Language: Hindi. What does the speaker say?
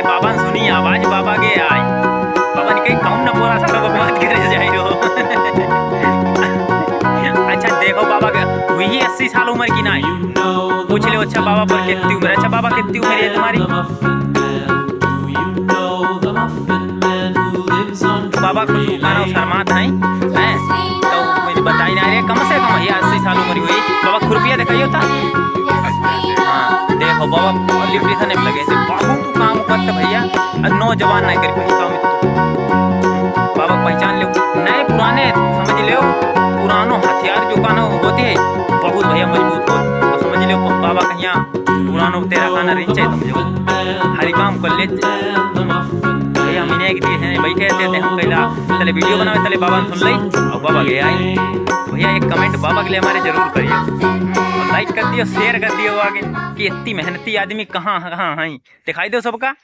बाबा ने सुनी आवाज बाबा के आए। बाबा ने कही कौन न बोला सारा बात करे जाए रो। अच्छा देखो बाबा का वही 80 साल उम्र की ना पूछ लो। अच्छा बाबा पर कितनी उम्र? अच्छा बाबा कितनी उम्र है तुम्हारी? बाबा को दुकान शर्मात है तो मुझे बताई ना रे कम से कम ये 80 साल उम्र हुई। बाबा खुरपिया दिखाइयो था। हाँ देखो बाबा डिप्रेशन में लगे थे बहुत काम करते भैया। नौजवान नहीं कर पाई काम बाबा पहचान लो नए पुराने समझ लो। पुरानो हथियार जो कानो होते है बहुत भैया मजबूत हो तो समझ लो बाबा कहिया पुरानो तेरा खाना रिंच है समझो हरी काम कर ले भैया। महीने एक दिन है बैठे थे हम कहला चले वीडियो बनावे चले बाबा ने सुन ली और बाबा गए आई। भैया एक कमेंट बाबा के लिए हमारे जरूर करिए और लाइक कर दियो शेयर कर दियो आगे कि इतनी मेहनती आदमी कहाँ कहाँ है दिखाई दो सबका।